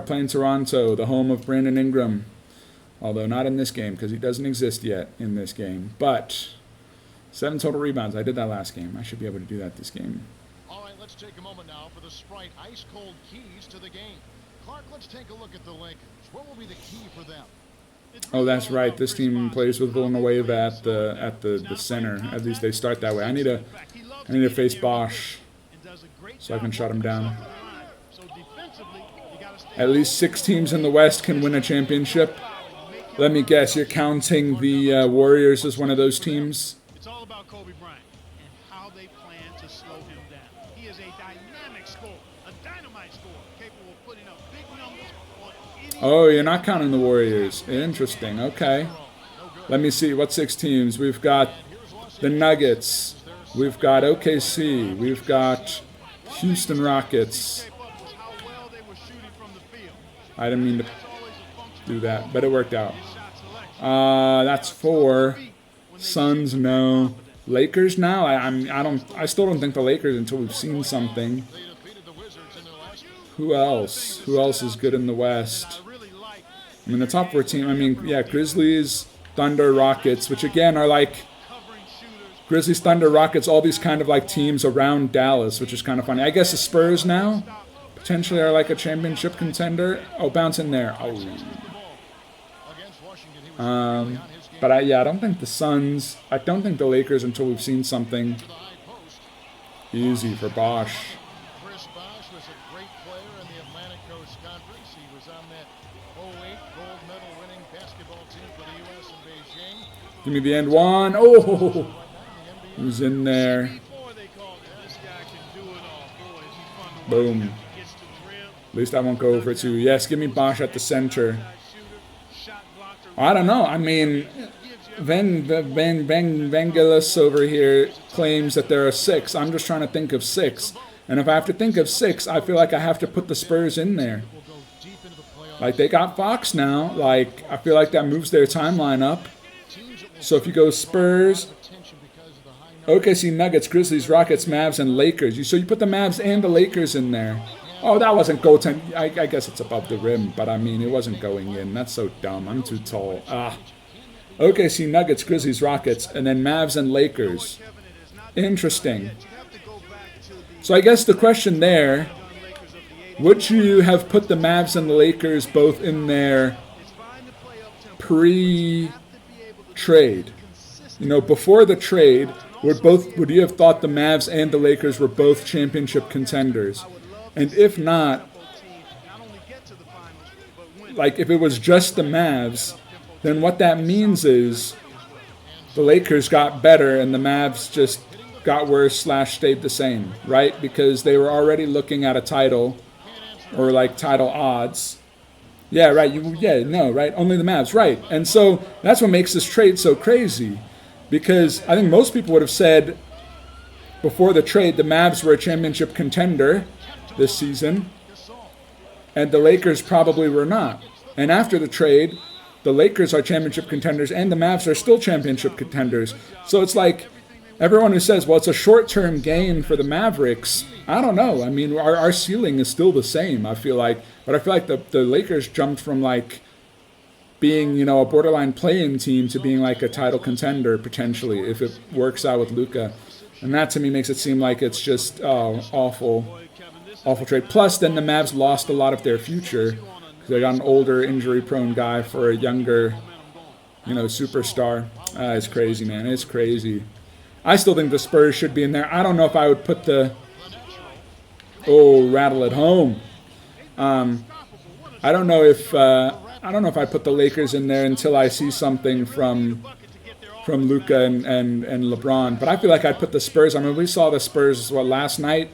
playing Toronto, the home of Brandon Ingram. Although not in this game because he doesn't exist yet in this game. But 7 total rebounds. I did that last game. I should be able to do that this game. All right, let's take a moment now for the Sprite ice cold keys to the game. Clark, let's take a look at the Lakers. What will be the key for them? Oh, that's right. This team plays with Villanueva at the center. At least they start that way. I need to face Bosh so I can shut him down. At least 6 teams in the West can win a championship. Let me guess, you're counting the Warriors as one of those teams? It's all about Kobe Bryant and how they plan to slow him down. He is a dynamic scorer, a dynamite scorer, capable of putting up big numbers on any... Oh, you're not counting the Warriors. Interesting, okay. Let me see, what 6 teams? We've got the Nuggets. We've got OKC. We've got Houston Rockets. I didn't mean to do that, but it worked out. That's 4. Suns, no. Lakers now? I still don't think the Lakers until we've seen something. Who else? Who else is good in the West? I mean, the top 4 teams. I mean, yeah, Grizzlies, Thunder, Rockets, which again are like Grizzlies, Thunder, Rockets, all these kind of like teams around Dallas, which is kind of funny. I guess the Spurs now potentially are like a championship contender. Oh, bounce in there. But I don't think the Suns. I don't think the Lakers until we've seen something. Easy for Bosh. Chris Bosh was a great player in the Atlantic Coast Conference. He was on that 08 gold medal winning basketball team for the U.S. in Beijing. Give me the end one. Oh, who's in there? Boom. At least I won't go over 2. Yes, give me Bosh at the center. I don't know. I mean, Vangelis over here claims that there are 6. I'm just trying to think of 6. And if I have to think of 6, I feel like I have to put the Spurs in there. Like, they got Fox now. Like, I feel like that moves their timeline up. So if you go Spurs, OKC, Nuggets, Grizzlies, Rockets, Mavs, and Lakers. So you put the Mavs and the Lakers in there. Oh, that wasn't goaltending. I guess it's above the rim, but I mean, it wasn't going in. That's so dumb. I'm too tall. OKC, Nuggets, Grizzlies, Rockets, and then Mavs and Lakers. Interesting. So I guess the question there, would you have put the Mavs and the Lakers both in there pre-trade? You know, before the trade, would you have thought the Mavs and the Lakers were both championship contenders? And if not, like if it was just the Mavs, then what that means is the Lakers got better and the Mavs just got worse / stayed the same, right? Because they were already looking at a title or like title odds. Yeah, right. Right. Only the Mavs, right? And so that's what makes this trade so crazy, because I think most people would have said before the trade the Mavs were a championship contender this season, and the Lakers probably were not. And after the trade, the Lakers are championship contenders, and the Mavs are still championship contenders. So it's like everyone who says, well, it's a short-term gain for the Mavericks, I don't know. I mean, our ceiling is still the same, I feel like. But I feel like the Lakers jumped from like being, you know, a borderline play-in team to being like a title contender potentially if it works out with Luka. And that to me makes it seem like it's just awful trade. Plus, then the Mavs lost a lot of their future because they got an older, injury-prone guy for a younger, you know, superstar. It's crazy, man. It's crazy. I still think the Spurs should be in there. I don't know if I would put the... Oh, rattle it home. I don't know if I put the Lakers in there until I see something from Luka and LeBron. But I feel like I'd put the Spurs. I mean, we saw the Spurs last night.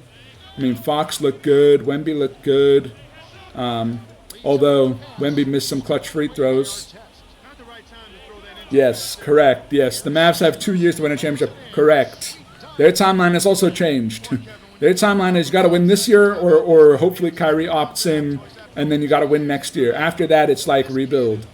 I mean, Fox looked good. Wemby looked good. Although Wemby missed some clutch free throws. Yes, correct. Yes, the Mavs have 2 years to win a championship. Correct. Their timeline has also changed. Their timeline is you got to win this year, or hopefully Kyrie opts in, and then you got to win next year. After that, it's like rebuild.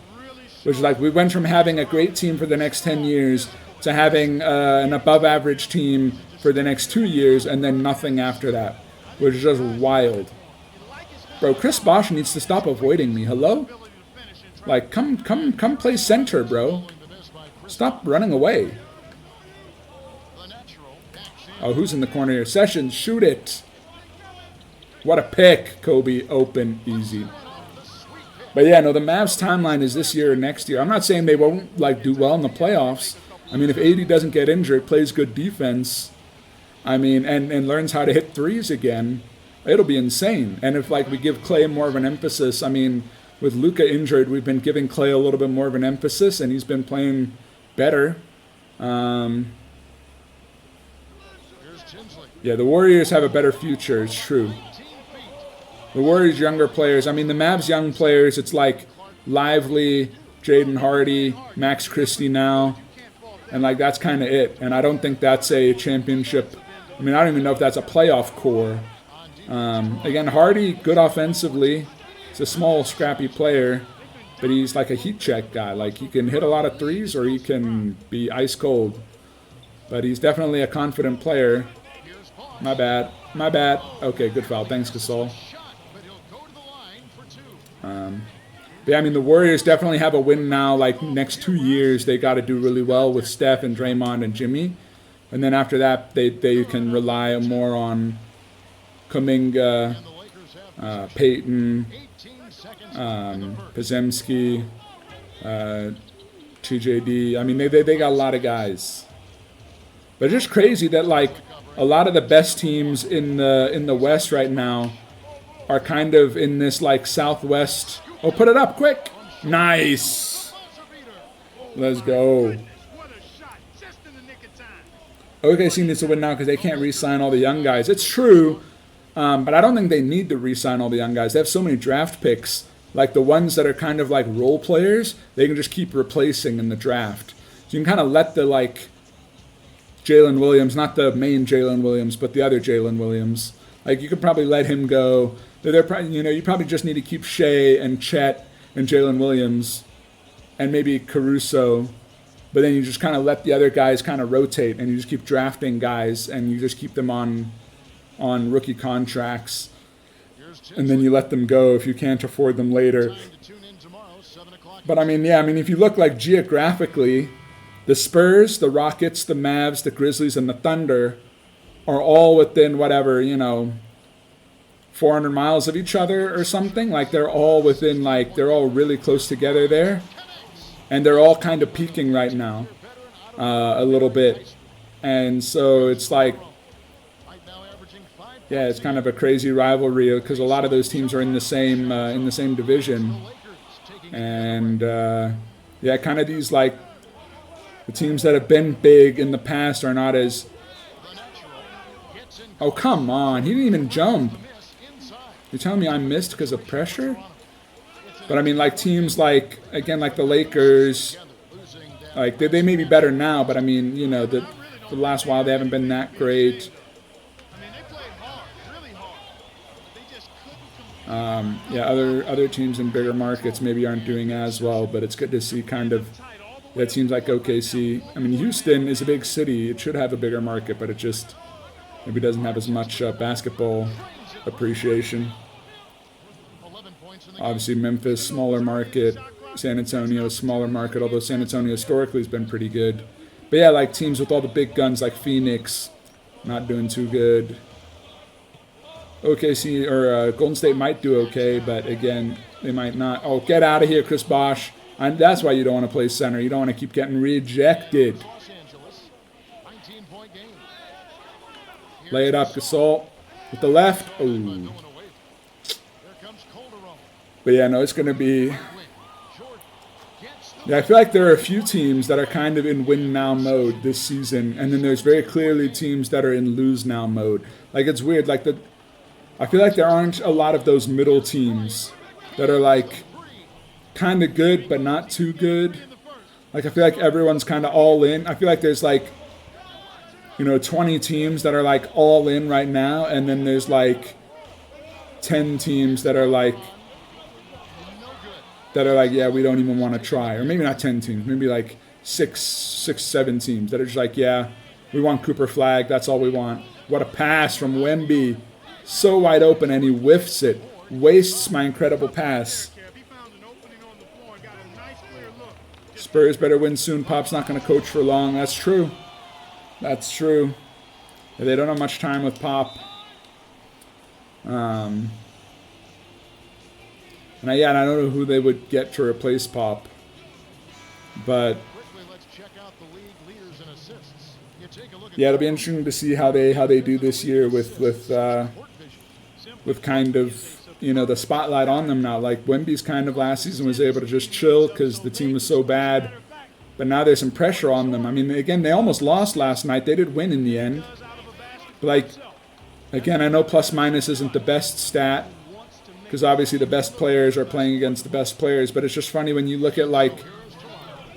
Which is like we went from having a great team for the next 10 years to having an above-average team for the next 2 years, and then nothing after that, which is just wild. Bro, Chris Bosh needs to stop avoiding me. Hello? Like, come play center, bro. Stop running away. Oh, who's in the corner here? Sessions, shoot it. What a pick, Kobe. Open, easy. But yeah, no, the Mavs timeline is this year or next year. I'm not saying they won't like do well in the playoffs. I mean, if AD doesn't get injured, plays good defense, I mean, and learns how to hit threes again, it'll be insane. And if like we give Clay more of an emphasis, I mean, with Luka injured, we've been giving Clay a little bit more of an emphasis, and he's been playing better. Yeah, the Warriors have a better future, it's true. The Warriors' younger players, I mean, the Mavs' young players, it's like Lively, Jaden Hardy, Max Christie now, and like that's kind of it. And I don't think that's a championship. I mean, I don't even know if that's a playoff core. Again, Hardy, good offensively. He's a small, scrappy player, but he's like a heat check guy. Like, he can hit a lot of threes or he can be ice cold. But he's definitely a confident player. My bad. My bad. Okay, good foul. Thanks, Gasol. But yeah, I mean, the Warriors definitely have a win now. Like, next 2 years, they got to do really well with Steph and Draymond and Jimmy. And then after that, they can rely more on Kuminga, Peyton, Podziemski, TJD. I mean, they got a lot of guys. But it's just crazy that, like, a lot of the best teams in the West right now are kind of in this, like, Southwest. Oh, put it up quick. Nice. Let's go. OKC needs to win now because they can't re-sign all the young guys. It's true, but I don't think they need to re-sign all the young guys. They have so many draft picks. Like, the ones that are kind of like role players, they can just keep replacing in the draft. So you can kind of let the, like, Jalen Williams, not the main Jalen Williams, but the other Jalen Williams. Like, you could probably let him go. They're probably, you know, you probably just need to keep Shea and Chet and Jalen Williams and maybe Caruso. But then you just kind of let the other guys kind of rotate, and you just keep drafting guys, and you just keep them on rookie contracts. And then you let them go if you can't afford them later. But I mean, yeah, I mean, if you look like geographically, the Spurs, the Rockets, the Mavs, the Grizzlies, and the Thunder are all within whatever, you know, 400 miles of each other or something. Like, they're all within, like, they're all really close together there. And they're all kind of peaking right now, a little bit. And so it's like, yeah, it's kind of a crazy rivalry because a lot of those teams are in the same division. And yeah, kind of these, like, the teams that have been big in the past are not as. Oh, come on. He didn't even jump. You're telling me I missed because of pressure? But I mean, like, teams like, again, like the Lakers, like, they may be better now, but I mean, you know, the last while they haven't been that great. Yeah, other teams in bigger markets maybe aren't doing as well, but it's good to see kind of, that seems like OKC. I mean, Houston is a big city. It should have a bigger market, but it just maybe doesn't have as much basketball appreciation. Obviously, Memphis, smaller market. San Antonio, smaller market, although San Antonio historically has been pretty good. But yeah, like teams with all the big guns like Phoenix, not doing too good. OKC or Golden State might do okay, but again, they might not. Oh, get out of here, Chris Bosh. And that's why you don't want to play center. You don't want to keep getting rejected. Lay it up, Gasol. With the left. Oh. But yeah, no, it's going to be... Yeah, I feel like there are a few teams that are kind of in win-now mode this season, and then there's very clearly teams that are in lose-now mode. Like, it's weird. Like, I feel like there aren't a lot of those middle teams that are, like, kind of good but not too good. Like, I feel like everyone's kind of all in. I feel like there's, like, you know, 20 teams that are, like, all in right now, and then there's, like, 10 teams that are, like, yeah, we don't even want to try. Or maybe not 10 teams, maybe like 7 teams that are just like, yeah, we want Cooper Flag, that's all we want. What a pass from Wemby. So wide open, and he whiffs it. wastes my incredible pass. If he found an opening on the floor and got a nice clear look. Spurs better win soon. Pop's not going to coach for long. That's true. That's true. They don't have much time with Pop. And I don't know who they would get to replace Pop. But Quickly, let's check out the league leaders in assists. You take a look at yeah, it'll be interesting to see how they do this year with kind of, you know, the spotlight on them now. Like Wemby's kind of last season was able to just chill because the team was so bad. But now there's some pressure on them. I mean, again, they almost lost last night. They did win in the end. But like, again, I know plus minus isn't the best stat because obviously the best players are playing against the best players. But it's just funny when you look at like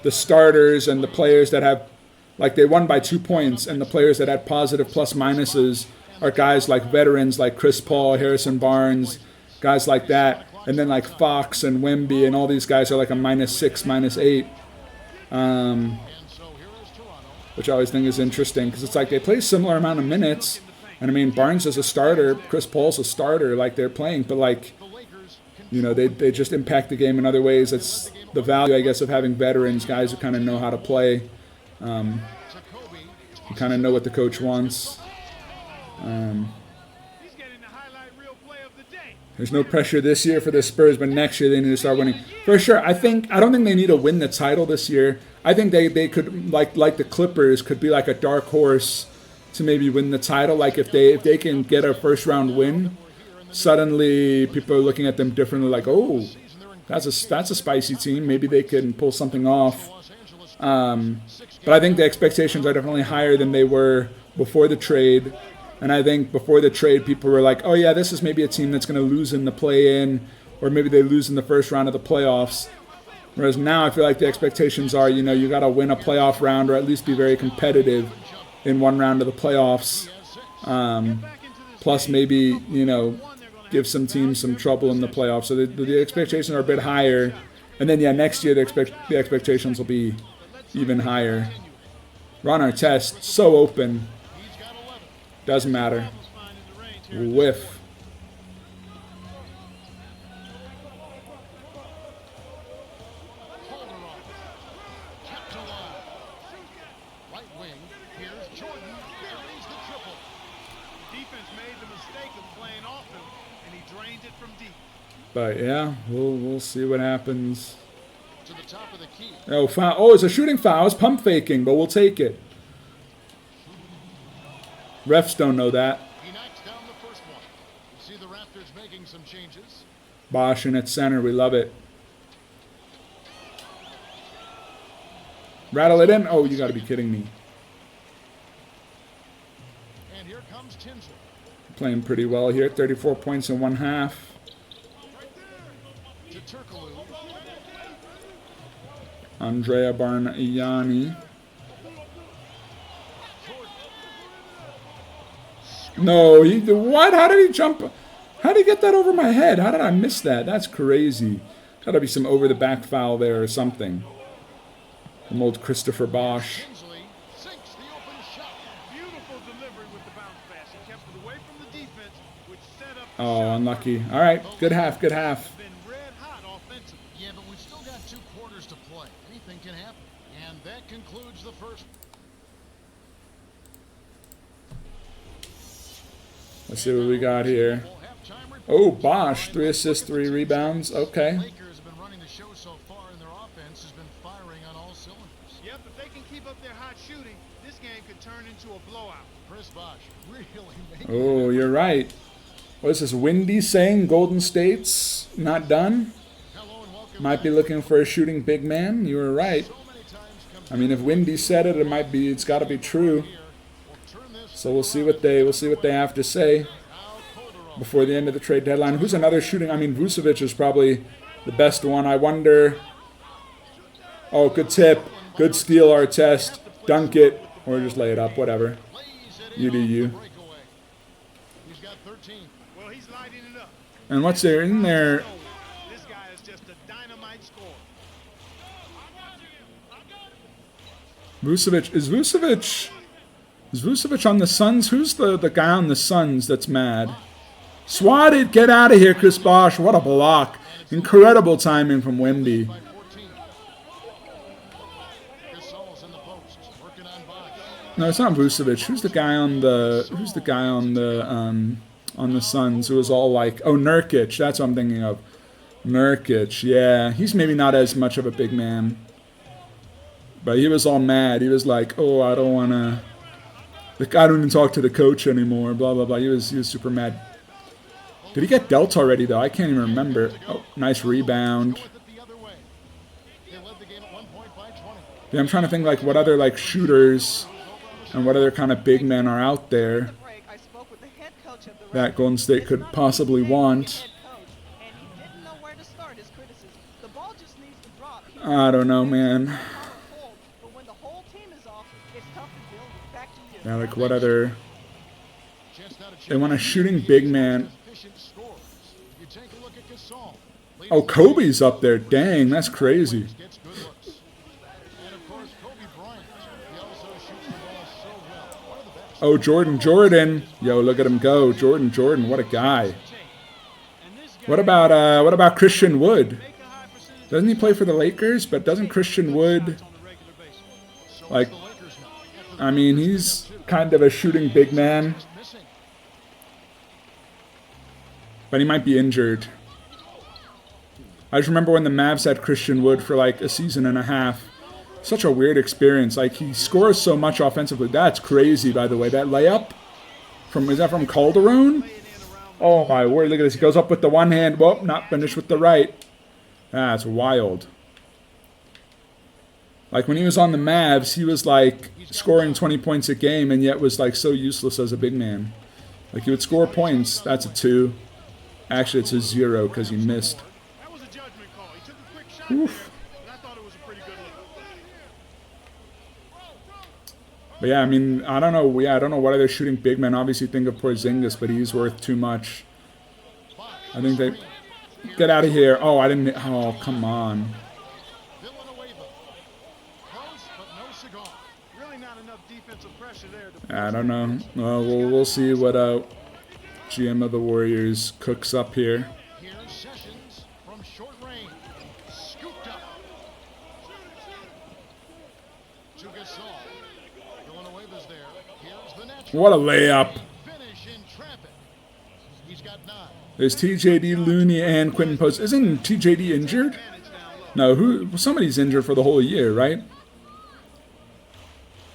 the starters and the players that have, like they won by 2 points, and the players that had positive plus minuses are guys like veterans like Chris Paul, Harrison Barnes, guys like that. And then like Fox and Wemby and all these guys are like a -6, -8. Which I always think is interesting because it's like they play a similar amount of minutes. And I mean, Barnes is a starter, Chris Paul's a starter, like they're playing, but like, you know, they just impact the game in other ways. It's the value, I guess, of having veterans, guys who kind of know how to play, who kind of know what the coach wants. There's no pressure this year for the Spurs, but next year they need to start winning. For sure, I don't think they need to win the title this year. I think they could, like the Clippers, could be like a dark horse to maybe win the title. Like if they can get a first round win, suddenly people are looking at them differently. Like, oh, that's a spicy team. Maybe they can pull something off. But I think the expectations are definitely higher than they were before the trade. And I think before the trade, people were like, oh yeah, this is maybe a team that's going to lose in the play-in, or maybe they lose in the first round of the playoffs. Whereas now I feel like the expectations are, you know, you got to win a playoff round or at least be very competitive in one round of the playoffs. Plus maybe, you know, give some teams some trouble in the playoffs. So the expectations are a bit higher. And then, yeah, next year the expectations will be even higher. Ron Artest, so open. Doesn't matter. Whiff. But yeah, we'll see what happens. Oh, foul. Oh, it's a shooting foul. It's pump faking, but we'll take it. Refs don't know that. He knocks down the first one. You see the Raptors making some changes. Bosh in at center. We love it. Rattle it in. Oh, you got to be kidding me. And here comes Tinsley. Playing pretty well here. 34 points in one half. To Turkoglu. Andrea Bargnani. No, what? How did he jump? How did he get that over my head? How did I miss that? That's crazy. Got to be some over-the-back foul there or something. From old Christopher Bosh. Oh, unlucky. All right, good half, good half. Yeah, but we've still got 2 quarters to play. Anything can happen. And that concludes the first. Let's see what we got here. Oh, Bosh, 3 assists, 3 rebounds. Okay. Lakers have been running the show so far, and their offense has been firing on all cylinders. Yep, if they can keep up their hot shooting, this game could turn into a blowout. Chris Bosh really making. Oh, you're right. What is this, Windy saying Golden State's not done? Might be looking for a shooting big man. You were right. I mean, if Windy said it, it's got to be true. So we'll see what they have to say before the end of the trade deadline. Who's another shooting? I mean, Vucevic is probably the best one. I wonder. Oh, good tip, good steal, Artest. Dunk it or just lay it up, whatever. You do you. And what's there in there? This guy is just a dynamite scorer. Vucevic. Is Vucevic on the Suns? Who's the guy on the Suns that's mad? Swatted. Get out of here, Chris Bosh. What a block. Incredible timing from Wemby. By 14. Gasol's in the post, working on Bosh. No, it's not Vucevic. Who's the guy on the Suns who was all like, oh, Nurkic. That's what I'm thinking of. Nurkic. Yeah, he's maybe not as much of a big man. But he was all mad. He was like, oh, I don't want to... I don't even talk to the coach anymore, blah, blah, blah. He was super mad. Did he get dealt already, though? I can't even remember. Oh, nice rebound. Yeah, I'm trying to think, like, what other, like, shooters and what other kind of big men are out there that Golden State could possibly want. I don't know, man. Yeah, like what other... They want a shooting big man. Oh, Kobe's up there. Dang, that's crazy. Oh, Jordan. Yo, look at him go. Jordan, what a guy. What about Christian Wood? Doesn't he play for the Lakers? But doesn't Christian Wood, like, I mean, he's kind of a shooting big man. But he might be injured. I just remember when the Mavs had Christian Wood for like a season and a half. Such a weird experience. Like, he scores so much offensively. That's crazy, by the way. That layup is that from Calderon? Oh my word, look at this. He goes up with the one hand. Whoop, not finished with the right. That's wild. Like, when he was on the Mavs, he was like scoring 20 points a game and yet was like so useless as a big man. Like, he would score points. That's a 2. Actually, it's a 0 because he missed. That was a judgment call. He took a quick shot. Oof. And I thought it was a pretty good look. But yeah, I mean, I don't know. Yeah, I don't know what other shooting big men. Obviously, think of Porzingis, but he's worth too much. I think they get out of here. Oh, I didn't. Oh, come on. Really not enough defensive pressure there. I don't know. Well, we'll see what GM of the Warriors cooks up here. Here's Sessions from short range. Scooped up. To Gasol. Villanueva's there. Here's the natural. What a layup. Finish in traffic. He's got 9. There's TJD, Looney, and Quentin Post. Isn't TJD injured? No, somebody's injured for the whole year, right?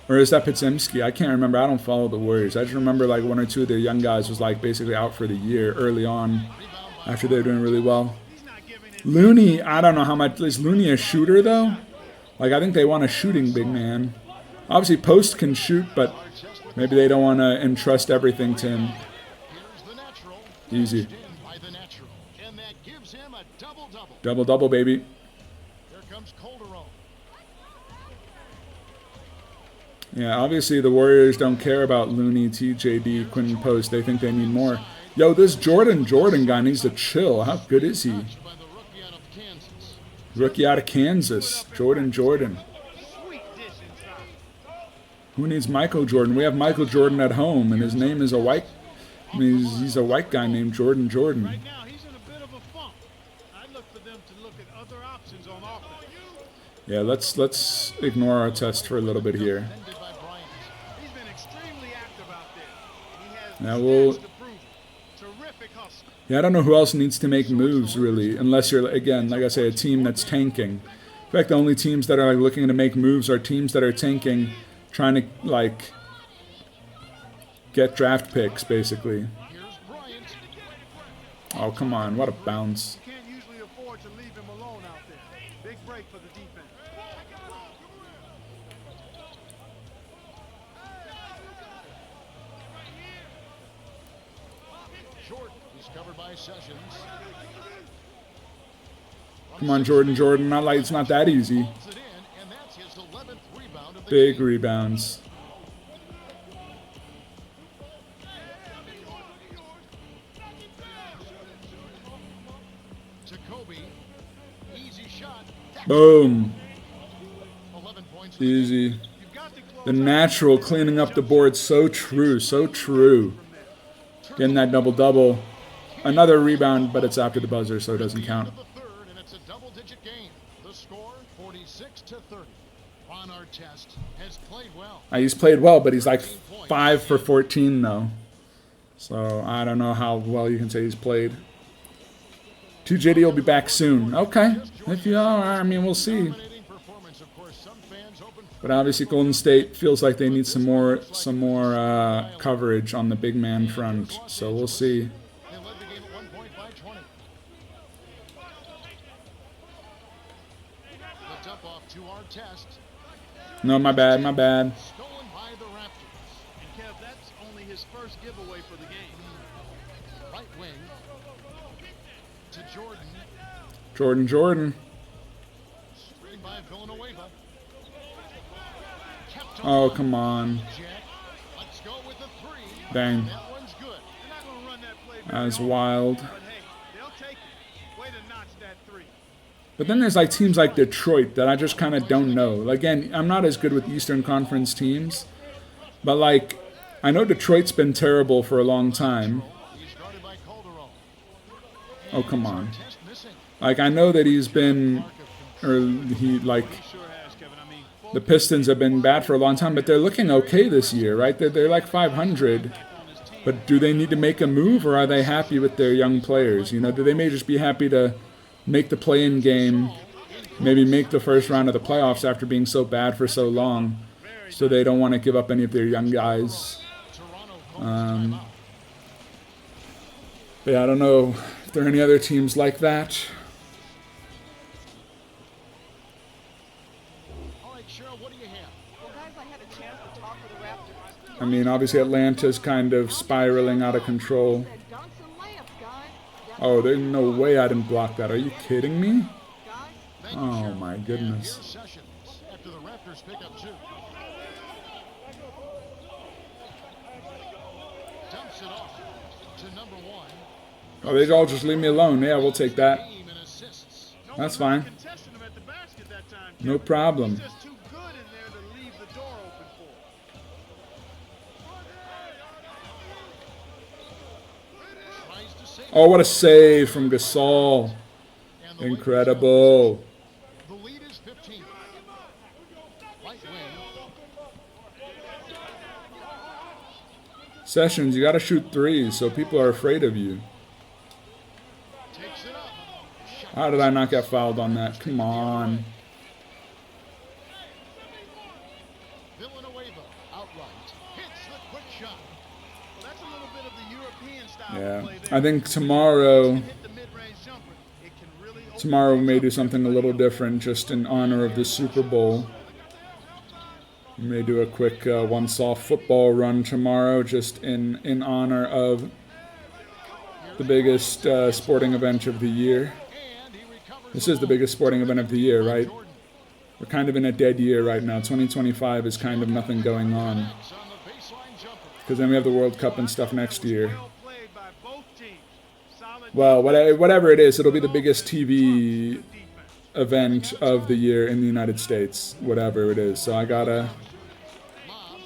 Or is that Podziemski? I can't remember. I don't follow the Warriors. I just remember like one or two of their young guys was like basically out for the year early on after they were doing really well. Looney, I don't know how much. Is Looney a shooter though? Like, I think they want a shooting big man. Obviously, Post can shoot, but maybe they don't want to entrust everything to him. Easy. Double, baby. Here comes Calderon. Yeah, obviously the Warriors don't care about Looney, TJD, Quentin Post. They think they need more. Yo, this Jordan guy needs to chill. How good is he? Rookie out of Kansas. Jordan. Who needs Michael Jordan? We have Michael Jordan at home, and his name is a white... I mean, he's a white guy named Jordan. Right now, he's in a bit of a funk. I look for them to look at other options on offense. Yeah, let's ignore our test for a little bit here. He's been extremely active out there. He has Now stats to prove it. Terrific hustle. Yeah, I don't know who else needs to make moves, really, unless you're, again, like I say, a team that's tanking. In fact, the only teams that are like looking to make moves are teams that are tanking, trying to, like, get draft picks, basically. Oh, come on. What a bounce. You can't usually afford to leave him alone out there. Big break for the defense. Short. He's covered by Sessions. Come on, Jordan. Not like it's not that easy. Big rebounds. Boom. Easy. The natural cleaning up the board. So true. Getting that double-double. Another rebound, but it's after the buzzer, so it doesn't count. The third, and it's a double-digit game. The score, 46-30. Ron Artest has played well. He's played well, but he's like 5 for 14 though. So I don't know how well you can say he's played. 2JD will be back soon. Okay, if you are, I mean, we'll see. But obviously, Golden State feels like they need some more coverage on the big man front. So we'll see. They led the game at one point by 20. The dump off to Artest. No, my bad, my bad. Stolen by the Raptors. And Kev, that's only his first giveaway for the game. Right wing to Jordan. Jordan. Screened by Villanueva. Kept Oh, come on. Jack. Let's go with the three. Dang. That one's good. They're not going to run that play That very was often, wild. but hey, they'll take it. Way to notch that three. But then there's like teams like Detroit that I just kind of don't know. Again, I'm not as good with Eastern Conference teams. But like, I know Detroit's been terrible for a long time. He's guarded by Calderon. Oh, come on. Test missing. Like, I know that he's been, or he, like, He sure has, Kevin. I mean, the Pistons have been bad for a long time, but they're looking okay this year, right? They're like 500. But do they need to make a move, or are they happy with their young players? You know, do they may just be happy to make the play-in game, maybe make the first round of the playoffs after being so bad for so long, so they don't want to give up any of their young guys. But yeah, I don't know if there are any other teams like that. All right, Cheryl, what do you have? Well, guys, I had a chance to talk to the Raptors. I mean, obviously Atlanta's kind of spiraling out of control. Said, "Dunks and layups, guys." Oh, there's no way I didn't block that. Are you kidding me? Guys, Thank you, Oh Cheryl. my And goodness. here's Sessions after the Raptors pick up two. Dumps it off to number one. Oh, they all just leave me alone. Yeah, we'll take that. Team and assists. no That's one fine. contesting him at the basket that time, No Kevin. problem. He's just too good in there to leave the door open for him. Tries to save. Oh, what a save from Gasol. And the Incredible. The lead is 15. Right wing. Sessions, you got to shoot threes, so people are afraid of you. Takes it up. Shot How did I not get fouled on that? Come on. Villanueva outright. Hits the quick shot. Well, that's a little bit of the European style Yeah. of play there. I think tomorrow, Hit the mid-range jumper. It can really open tomorrow we may do something a little different just in honor of the Super Bowl. We may do a quick one soft football run tomorrow just in honor of the biggest sporting event of the year. and he recovers. This is the biggest sporting event of the year, right? We're kind of in a dead year right now. 2025 is kind of nothing going on. On the baseline jumper. Because then we have the World Cup and stuff next year. well played by both teams. Solid Well, whatever it is, it'll be the biggest TV defense. event of the year in the United States, whatever it is. So I gotta Lob.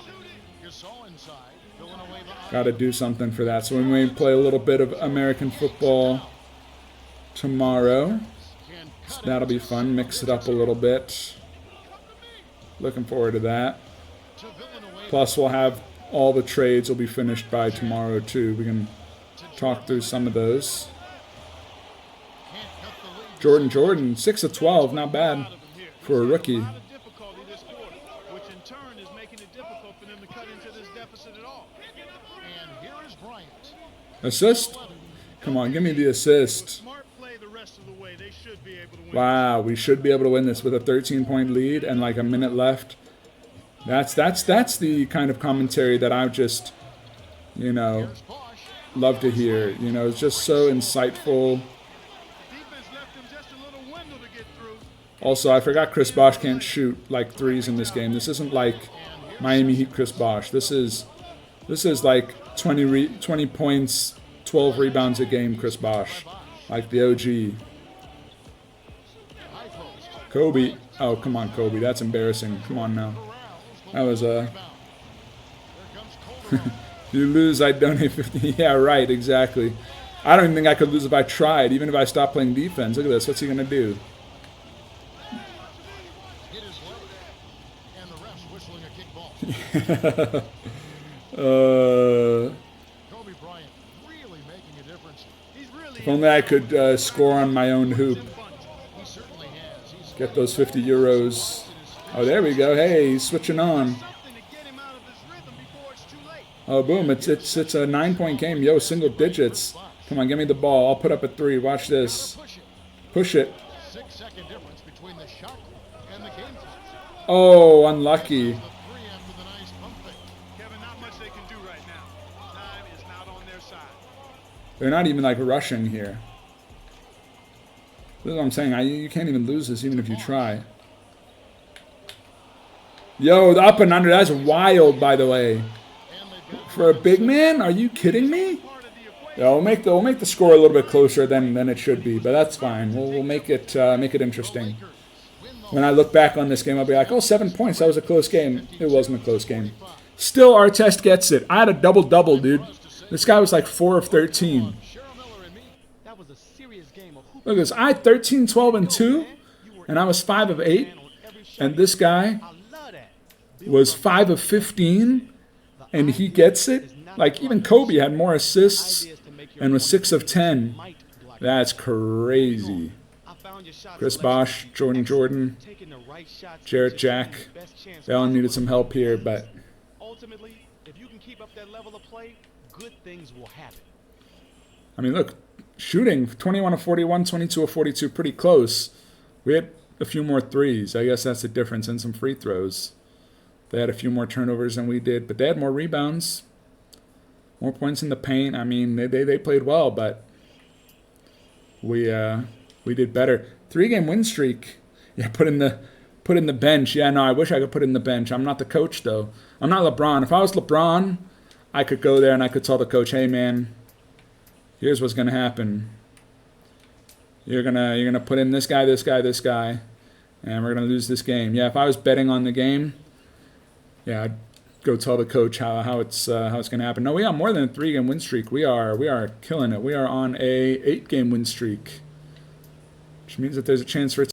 Gasol inside. Villanueva. gotta do something for that. So we may play a little bit of American football tomorrow. Can So cut that'll be fun. Mix it up a little bit. Looking forward to that. it to Villanueva. Plus, we'll have all the trades will be finished by tomorrow too. We can talk through some of those. Can't cut the lead. Jordan, 6 of 12, not bad for a rookie. A lot of difficulty this quarter, which in turn is making it difficult for them to cut into this deficit at all. And here is Bryant. Assist? Come on, give me the assist. Smart play the rest of the way. They should be able to win. Wow, we should be able to win this with a 13-point lead and like a minute left. That's the kind of commentary that I just, Here's Bosh. love to hear. It's just so insightful. Defense left them just a little window to get through. Also, I forgot Chris Bosh can't shoot like threes in this game. This isn't like Miami Heat Chris Bosh. This is like 20 points, 12 rebounds a game Chris Bosh. Like the OG. High post. Kobe. Oh, come on, Kobe. That's embarrassing. Come on now. That was There comes Calderon. you lose, I donate 50. Yeah, right, exactly. I don't even think I could lose if I tried, even if I stopped playing defense. Look at this. What's he going to do? Hit his leg. And the refs whistling a kick ball. Kobe Bryant really making a difference. He's really If only I could score on my own hoop. He certainly has. He's Get those 50 euros. Oh, there we go. Hey, he's switching on. something to get him out of his rhythm before it's too late. Oh, boom. It's a 9-point game. Yo, single digits. Come on, give me the ball. I'll put up a 3. Watch this. push it. Push it. 6-second difference between the shot and the game time. Oh, unlucky. The 3 after the nice pump fake. Kevin, not much they can do right now. Time is not on their side. They're not even like rushing here. This is what I'm saying. You can't even lose this even if you try. Yo, the up and under. That's wild, by the way. For a big man? Are you kidding me? Yeah, we'll make the score a little bit closer than it should be, but that's fine. We'll make it interesting. When I look back on this game, I'll be like, oh, 7 points. That was a close game. It wasn't a close game. Still, Artest gets it. I had a double-double, dude. This guy was like 4 of 13. Look at this. I had 13, 12, and 2, and I was 5 of 8. And this guy was 5 of 15, and he gets it. Like, even Kobe had more assists and was 6 of 10. That's crazy. Chris Bosh, Jordan, Jarrett Jack. They all needed some help here, but Ultimately, if you can keep up that level of play, good things will happen. I mean, look, shooting 21 of 41, 22 of 42, pretty close. We had a few more threes. I guess that's the difference, and some free throws. They had a few more turnovers than we did, but they had more rebounds, more points in the paint. I mean, they played well, but we did better. 3-game win streak. Yeah, put in the bench. Yeah, no, I wish I could put in the bench. I'm not the coach though. I'm not LeBron. If I was LeBron, I could go there and I could tell the coach, "Hey man, here's what's gonna happen. You're gonna put in this guy, and we're gonna lose this game." Yeah, if I was betting on the game, yeah, I'd go tell the coach how it's gonna happen. No, we got more than a 3-game win streak. We are killing it. We are on a 8-game win streak, which means that there's a chance for it